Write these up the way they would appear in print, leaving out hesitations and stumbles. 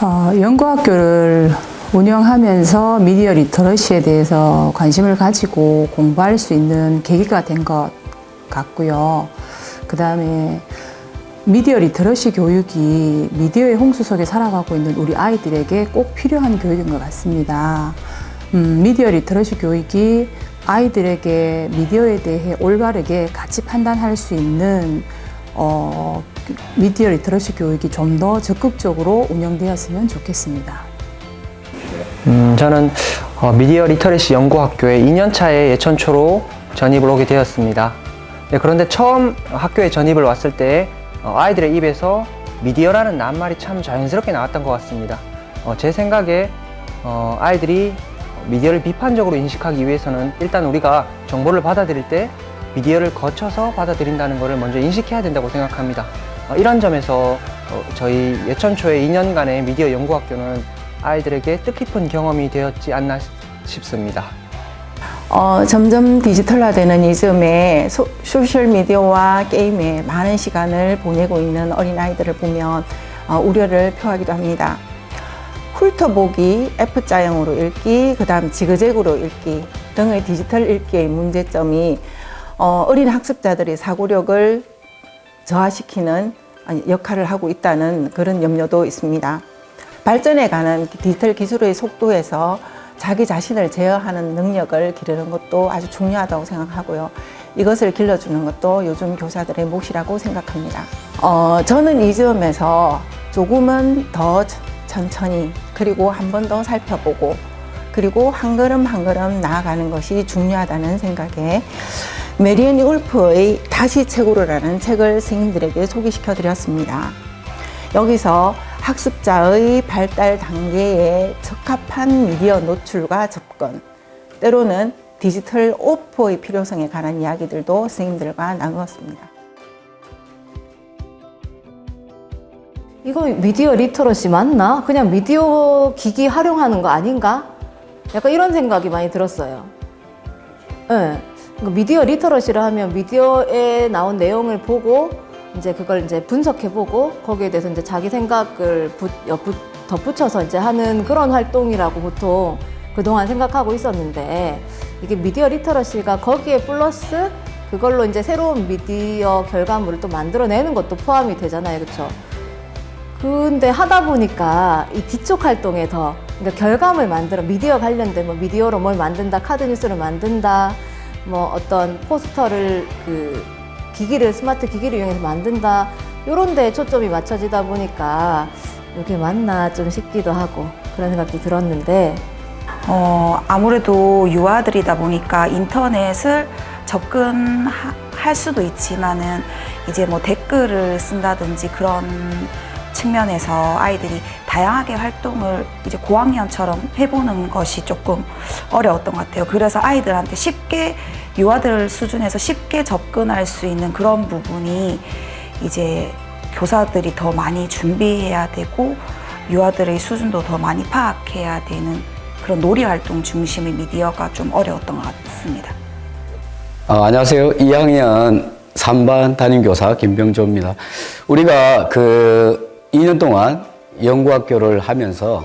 연구학교를 운영하면서 미디어 리터러시에 대해서 관심을 가지고 공부할 수 있는 계기가 된 것 같고요. 그 다음에 미디어 리터러시 교육이 미디어의 홍수 속에 살아가고 있는 우리 아이들에게 꼭 필요한 교육인 것 같습니다. 미디어 리터러시 교육이 아이들에게 미디어에 대해 올바르게 가치 판단할 수 있는 미디어 리터러시 교육이 좀 더 적극적으로 운영되었으면 좋겠습니다. 저는 미디어 리터러시 연구학교에 2년차에 예천초로 전입을 오게 되었습니다. 네, 그런데 처음 학교에 전입을 왔을 때 아이들의 입에서 미디어라는 낱말이 참 자연스럽게 나왔던 것 같습니다. 제 생각에 아이들이 미디어를 비판적으로 인식하기 위해서는 일단 우리가 정보를 받아들일 때 미디어를 거쳐서 받아들인다는 것을 먼저 인식해야 된다고 생각합니다. 이런 점에서 저희 예천초의 2년간의 미디어 연구학교는 아이들에게 뜻깊은 경험이 되었지 않나 싶습니다. 점점 디지털화되는 이즘에 소셜미디어와 게임에 많은 시간을 보내고 있는 어린아이들을 보면 우려를 표하기도 합니다. 훑어보기, F자형으로 읽기, 그 다음 지그재그로 읽기 등의 디지털 읽기의 문제점이 어린 학습자들의 사고력을 저하시키는 역할을 하고 있다는 그런 염려도 있습니다. 발전해가는 디지털 기술의 속도에서 자기 자신을 제어하는 능력을 기르는 것도 아주 중요하다고 생각하고요. 이것을 길러주는 것도 요즘 교사들의 몫이라고 생각합니다. 저는 이 점에서 조금은 더 천천히 그리고 한 번 더 살펴보고 그리고 한 걸음 한 걸음 나아가는 것이 중요하다는 생각에 메리앤 울프의 다시 책으로라는 책을 선생님들에게 소개시켜 드렸습니다. 여기서 학습자의 발달 단계에 적합한 미디어 노출과 접근, 때로는 디지털 오프의 필요성에 관한 이야기들도 선생님들과 나누었습니다. 이거 미디어 리터러시 맞나? 그냥 미디어 기기 활용하는 거 아닌가? 약간 이런 생각이 많이 들었어요. 네. 미디어 리터러시를 하면 미디어에 나온 내용을 보고 이제 그걸 이제 분석해보고 거기에 대해서 이제 자기 생각을 덧붙여서 이제 하는 그런 활동이라고 보통 그동안 생각하고 있었는데 이게 미디어 리터러시가 거기에 플러스 그걸로 이제 새로운 미디어 결과물을 또 만들어내는 것도 포함이 되잖아요, 그렇죠? 근데 하다 보니까 이 뒤쪽 활동에 더 그러니까 결과물 만들어 미디어 관련된 뭐 미디어로 뭘 만든다, 카드 뉴스를 만든다, 뭐 어떤 포스터를 기기를 스마트 기기를 이용해서 만든다 이런 데 초점이 맞춰지다 보니까 이게 맞나 좀 싶기도 하고 그런 생각도 들었는데 아무래도 유아들이다 보니까 인터넷을 접근할 수도 있지만은 이제 뭐 댓글을 쓴다든지 그런 측면에서 아이들이 다양하게 활동을 이제 고학년처럼 해보는 것이 조금 어려웠던 것 같아요. 그래서 아이들한테 쉽게 유아들 수준에서 쉽게 접근할 수 있는 그런 부분이 이제 교사들이 더 많이 준비해야 되고 유아들의 수준도 더 많이 파악해야 되는 그런 놀이활동 중심의 미디어가 좀 어려웠던 것 같습니다. 안녕하세요. 2학년 3반 담임교사 김병조입니다. 우리가 2년 동안 연구학교를 하면서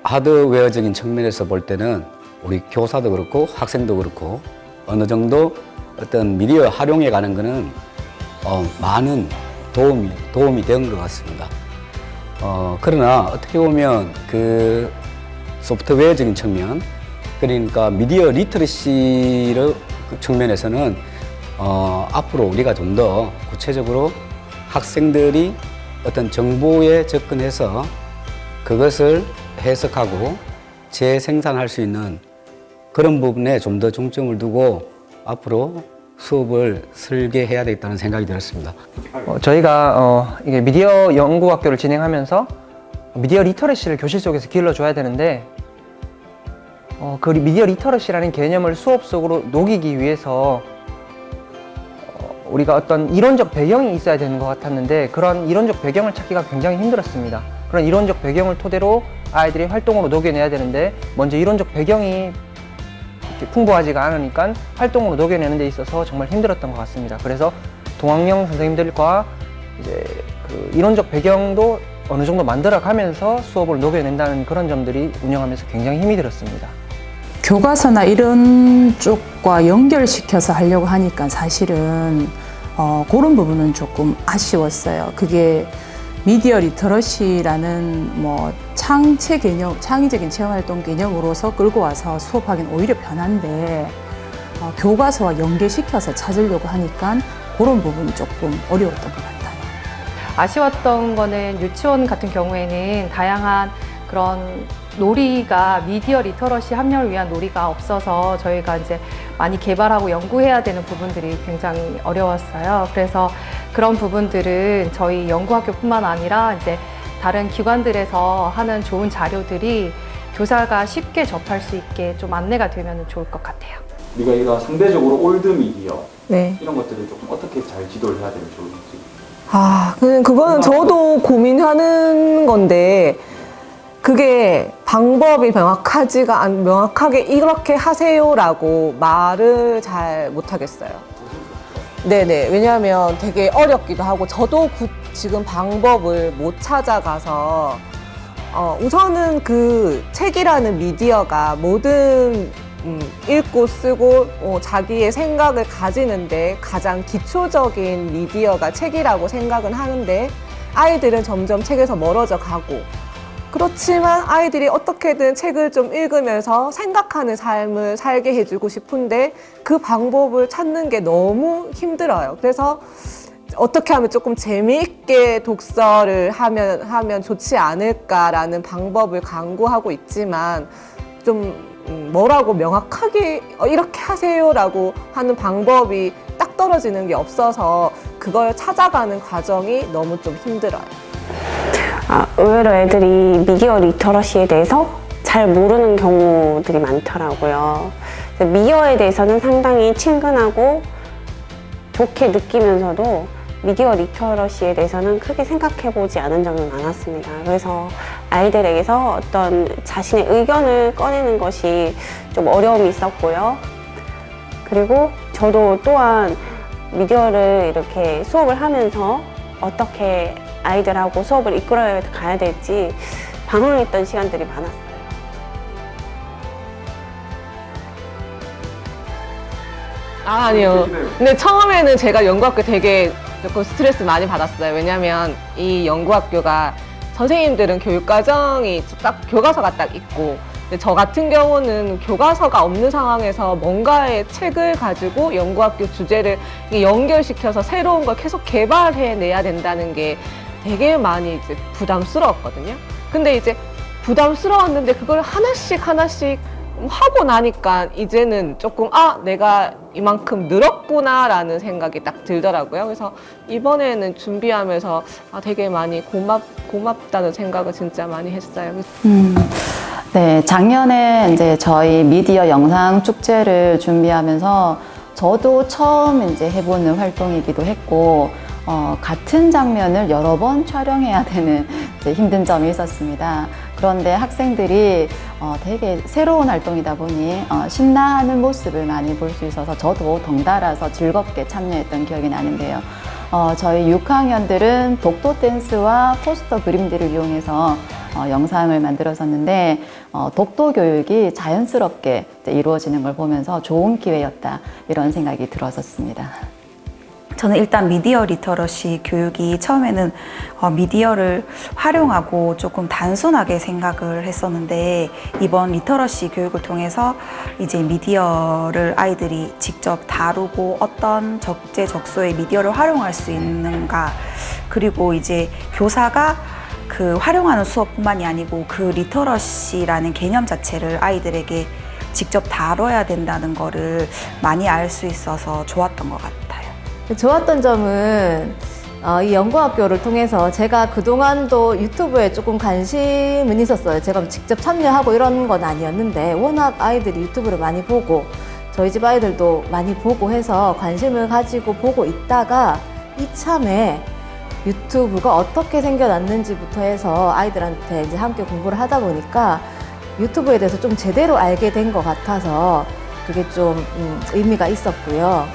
하드웨어적인 측면에서 볼 때는 우리 교사도 그렇고 학생도 그렇고 어느 정도 어떤 미디어 활용해 가는 거는 많은 도움이 된 것 같습니다. 그러나 어떻게 보면 그 소프트웨어적인 측면 그러니까 미디어 리터러시의 측면에서는 앞으로 우리가 좀 더 구체적으로 학생들이 어떤 정보에 접근해서 그것을 해석하고 재생산할 수 있는 그런 부분에 좀 더 중점을 두고 앞으로 수업을 설계해야 되겠다는 생각이 들었습니다. 저희가 이게 미디어 연구학교를 진행하면서 미디어 리터러시를 교실 속에서 길러줘야 되는데 그 미디어 리터러시라는 개념을 수업 속으로 녹이기 위해서 우리가 어떤 이론적 배경이 있어야 되는 것 같았는데 그런 이론적 배경을 찾기가 굉장히 힘들었습니다. 그런 이론적 배경을 토대로 아이들이 활동으로 녹여내야 되는데 먼저 이론적 배경이 풍부하지가 않으니까 활동으로 녹여내는 데 있어서 정말 힘들었던 것 같습니다. 그래서 동학령 선생님들과 이제 그 이론적 배경도 어느 정도 만들어가면서 수업을 녹여낸다는 그런 점들이 운영하면서 굉장히 힘이 들었습니다. 교과서나 이런 쪽과 연결시켜서 하려고 하니까 사실은 그런 부분은 조금 아쉬웠어요. 그게 미디어 리터러시라는 뭐 창의적인 체험활동 개념으로서 끌고 와서 수업하기는 오히려 편한데 교과서와 연계시켜서 찾으려고 하니까 그런 부분이 조금 어려웠던 것 같아요. 아쉬웠던 거는 유치원 같은 경우에는 다양한 그런 놀이가 미디어 리터러시 합력을 위한 놀이가 없어서 저희가 이제 많이 개발하고 연구해야 되는 부분들이 굉장히 어려웠어요. 그래서 그런 부분들은 저희 연구학교뿐만 아니라 이제 다른 기관들에서 하는 좋은 자료들이 교사가 쉽게 접할 수 있게 좀 안내가 되면 좋을 것 같아요. 우리가 상대적으로 올드 미디어 네. 이런 것들을 조금 어떻게 잘 지도를 해야 되면 좋을지. 그거는 저도 고민하는 건데, 그게 방법이 명확하게 이렇게 하세요라고 말을 잘 못하겠어요. 네네. 왜냐하면 되게 어렵기도 하고, 저도 지금 방법을 못 찾아가서, 우선은 그 책이라는 미디어가 모든 읽고 쓰고 자기의 생각을 가지는데 가장 기초적인 미디어가 책이라고 생각은 하는데, 아이들은 점점 책에서 멀어져 가고, 그렇지만 아이들이 어떻게든 책을 좀 읽으면서 생각하는 삶을 살게 해주고 싶은데 그 방법을 찾는 게 너무 힘들어요. 그래서 어떻게 하면 조금 재미있게 독서를 하면 좋지 않을까라는 방법을 강구하고 있지만, 좀 뭐라고 명확하게 이렇게 하세요라고 하는 방법이 딱 떨어지는 게 없어서 그걸 찾아가는 과정이 너무 좀 힘들어요. 의외로 애들이 미디어 리터러시에 대해서 잘 모르는 경우들이 많더라고요. 미디어에 대해서는 상당히 친근하고 좋게 느끼면서도 미디어 리터러시에 대해서는 크게 생각해보지 않은 점이 많았습니다. 그래서 아이들에게서 어떤 자신의 의견을 꺼내는 것이 좀 어려움이 있었고요. 그리고 저도 또한 미디어를 이렇게 수업을 하면서 어떻게 아이들하고 수업을 이끌어 가야 될지 방황했던 시간들이 많았어요. 아니요. 근데 처음에는 제가 연구학교 되게 조금 스트레스 많이 받았어요. 왜냐면 이 연구학교가 선생님들은 교육과정이 딱 교과서가 딱 있고, 근데 저 같은 경우는 교과서가 없는 상황에서 뭔가의 책을 가지고 연구학교 주제를 연결시켜서 새로운 걸 계속 개발해내야 된다는 게 되게 많이 이제 부담스러웠거든요. 근데 이제 부담스러웠는데 그걸 하나씩 하고 나니까 이제는 조금 내가 이만큼 늘었구나라는 생각이 딱 들더라고요. 그래서 이번에는 준비하면서 되게 많이 고맙다는 생각을 진짜 많이 했어요. 네, 작년에 이제 저희 미디어 영상 축제를 준비하면서 저도 처음 이제 해보는 활동이기도 했고, 같은 장면을 여러 번 촬영해야 되는 이제 힘든 점이 있었습니다. 그런데 학생들이 되게 새로운 활동이다 보니 신나하는 모습을 많이 볼 수 있어서 저도 덩달아서 즐겁게 참여했던 기억이 나는데요. 저희 6학년들은 독도 댄스와 포스터 그림들을 이용해서 영상을 만들었었는데, 독도 교육이 자연스럽게 이루어지는 걸 보면서 좋은 기회였다, 이런 생각이 들었었습니다. 저는 일단 미디어 리터러시 교육이 처음에는 미디어를 활용하고 조금 단순하게 생각을 했었는데, 이번 리터러시 교육을 통해서 이제 미디어를 아이들이 직접 다루고 어떤 적재적소의 미디어를 활용할 수 있는가, 그리고 이제 교사가 그 활용하는 수업뿐만이 아니고 그 리터러시라는 개념 자체를 아이들에게 직접 다뤄야 된다는 거를 많이 알 수 있어서 좋았던 것 같아요. 좋았던 점은 이 연구학교를 통해서 제가 그동안도 유튜브에 조금 관심은 있었어요. 제가 직접 참여하고 이런 건 아니었는데, 워낙 아이들이 유튜브를 많이 보고 저희 집 아이들도 많이 보고 해서 관심을 가지고 보고 있다가 이참에 유튜브가 어떻게 생겨났는지부터 해서 아이들한테 이제 함께 공부를 하다 보니까 유튜브에 대해서 좀 제대로 알게 된 것 같아서 그게 좀 의미가 있었고요.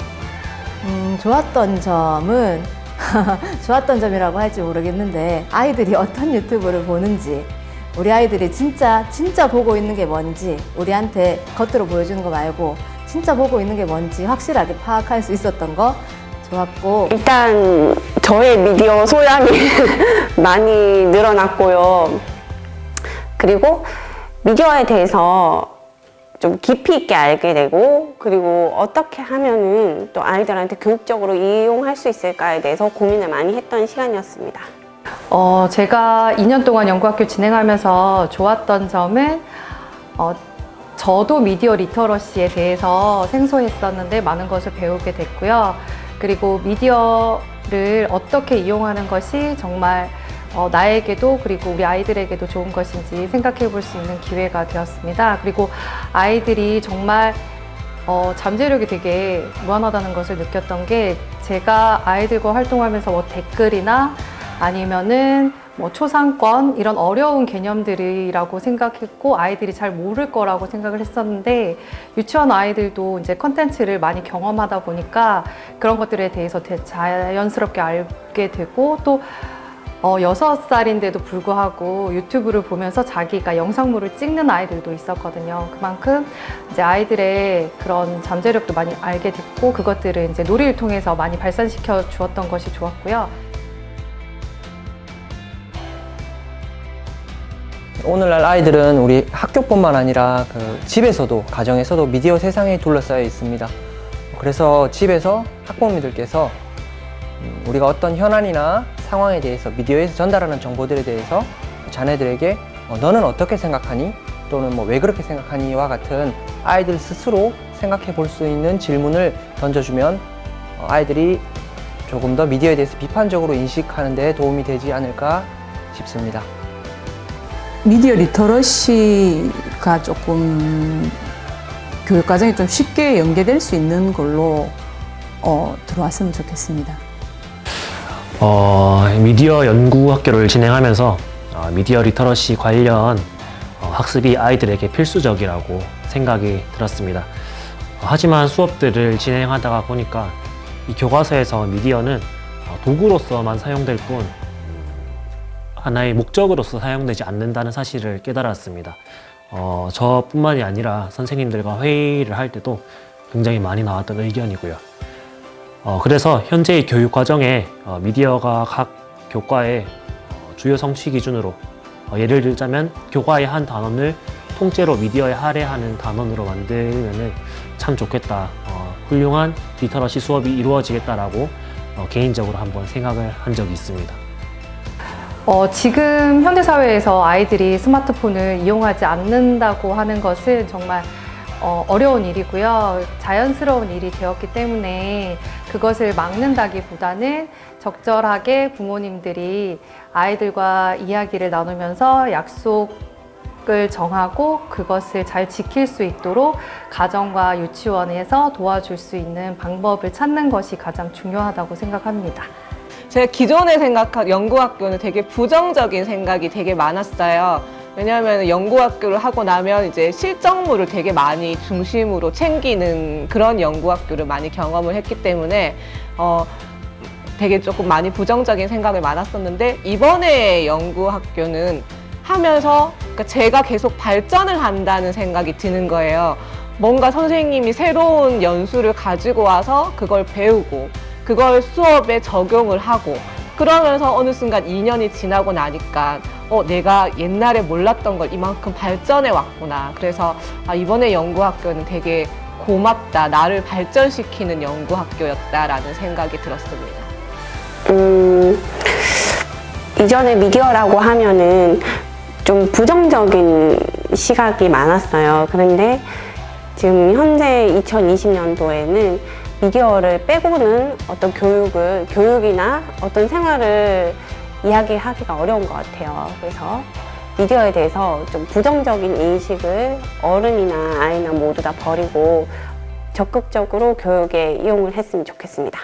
좋았던 점은 좋았던 점이라고 할지 모르겠는데 아이들이 어떤 유튜브를 보는지 우리 아이들이 진짜 보고 있는 게 뭔지 우리한테 겉으로 보여주는 거 말고 진짜 보고 있는 게 뭔지 확실하게 파악할 수 있었던 거 좋았고 일단 저의 미디어 소양이 많이 늘어났고요. 그리고 미디어에 대해서 좀 깊이 있게 알게 되고 그리고 어떻게 하면은 또 아이들한테 교육적으로 이용할 수 있을까에 대해서 고민을 많이 했던 시간이었습니다. 제가 2년 동안 연구학교 진행하면서 좋았던 점은 저도 미디어 리터러시에 대해서 생소했었는데 많은 것을 배우게 됐고요. 그리고 미디어를 어떻게 이용하는 것이 정말 나에게도 그리고 우리 아이들에게도 좋은 것인지 생각해 볼 수 있는 기회가 되었습니다. 그리고 아이들이 정말 잠재력이 되게 무한하다는 것을 느꼈던 게 제가 아이들과 활동하면서 뭐 댓글이나 아니면은 뭐 초상권 이런 어려운 개념들이라고 생각했고 아이들이 잘 모를 거라고 생각을 했었는데 유치원 아이들도 이제 컨텐츠를 많이 경험하다 보니까 그런 것들에 대해서 자연스럽게 알게 되고 또 6살인데도 불구하고 유튜브를 보면서 자기가 영상물을 찍는 아이들도 있었거든요. 그만큼 이제 아이들의 그런 잠재력도 많이 알게 됐고 그것들을 이제 놀이를 통해서 많이 발산시켜 주었던 것이 좋았고요. 오늘날 아이들은 우리 학교뿐만 아니라 집에서도 가정에서도 미디어 세상에 둘러싸여 있습니다. 그래서 집에서 학부모님들께서 우리가 어떤 현안이나 상황에 대해서 미디어에서 전달하는 정보들에 대해서 자녀들에게 너는 어떻게 생각하니? 또는 뭐 왜 그렇게 생각하니?와 같은 아이들 스스로 생각해 볼 수 있는 질문을 던져주면 아이들이 조금 더 미디어에 대해서 비판적으로 인식하는 데 도움이 되지 않을까 싶습니다. 미디어 리터러시가 조금 교육과정에 좀 쉽게 연계될 수 있는 걸로 들어왔으면 좋겠습니다. 미디어 연구학교를 진행하면서 미디어 리터러시 관련 학습이 아이들에게 필수적이라고 생각이 들었습니다. 하지만 수업들을 진행하다가 보니까 이 교과서에서 미디어는 도구로서만 사용될 뿐 하나의 목적으로서 사용되지 않는다는 사실을 깨달았습니다. 저뿐만이 아니라 선생님들과 회의를 할 때도 굉장히 많이 나왔던 의견이고요. 그래서 현재의 교육 과정에 미디어가 각 교과의 주요 성취 기준으로 예를 들자면 교과의 한 단원을 통째로 미디어에 할애하는 단원으로 만들면 참 좋겠다. 훌륭한 리터러시 수업이 이루어지겠다라고 개인적으로 한번 생각을 한 적이 있습니다. 지금 현대사회에서 아이들이 스마트폰을 이용하지 않는다고 하는 것은 정말 어려운 일이고요. 자연스러운 일이 되었기 때문에 그것을 막는다기보다는 적절하게 부모님들이 아이들과 이야기를 나누면서 약속을 정하고 그것을 잘 지킬 수 있도록 가정과 유치원에서 도와줄 수 있는 방법을 찾는 것이 가장 중요하다고 생각합니다. 제가 기존에 생각한 연구학교는 되게 부정적인 생각이 되게 많았어요. 왜냐하면 연구학교를 하고 나면 이제 실적물을 되게 많이 중심으로 챙기는 그런 연구학교를 많이 경험을 했기 때문에 되게 조금 많이 부정적인 생각을 많았었는데 이번에 연구학교는 하면서 그러니까 제가 계속 발전을 한다는 생각이 드는 거예요. 뭔가 선생님이 새로운 연수를 가지고 와서 그걸 배우고 그걸 수업에 적용을 하고 그러면서 어느 순간 2년이 지나고 나니까 내가 옛날에 몰랐던 걸 이만큼 발전해 왔구나. 그래서 이번에 연구학교는 되게 고맙다. 나를 발전시키는 연구학교였다라는 생각이 들었습니다. 이전에 미디어라고 하면은 좀 부정적인 시각이 많았어요. 그런데 지금 현재 2020년도에는 미디어를 빼고는 어떤 교육이나 어떤 생활을 이야기하기가 어려운 것 같아요. 그래서 미디어에 대해서 좀 부정적인 인식을 어른이나 아이나 모두 다 버리고 적극적으로 교육에 이용을 했으면 좋겠습니다.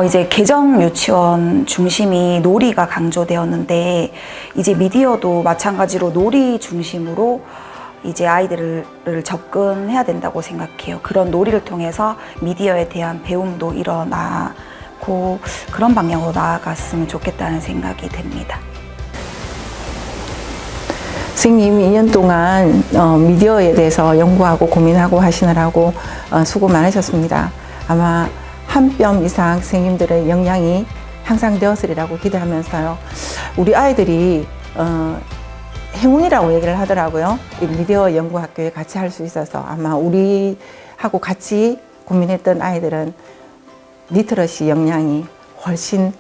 이제 개정 유치원 중심이 놀이가 강조되었는데 이제 미디어도 마찬가지로 놀이 중심으로 이제 아이들을 접근해야 된다고 생각해요. 그런 놀이를 통해서 미디어에 대한 배움도 일어나 좋고 그런 방향으로 나아갔으면 좋겠다는 생각이 듭니다. 선생님 2년 동안 미디어에 대해서 연구하고 고민하고 하시느라고 수고 많으셨습니다. 아마 한 뼘 이상 선생님들의 역량이 향상되었으리라고 기대하면서요. 우리 아이들이 행운이라고 얘기를 하더라고요. 이 미디어 연구학교에 같이 할 수 있어서 아마 우리하고 같이 고민했던 아이들은 리터러시 역량이 훨씬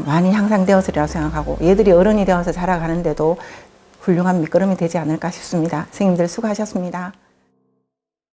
많이 향상되었으리라고 생각하고 얘들이 어른이 되어서 자라가는데도 훌륭한 밑거름이 되지 않을까 싶습니다. 선생님들 수고하셨습니다.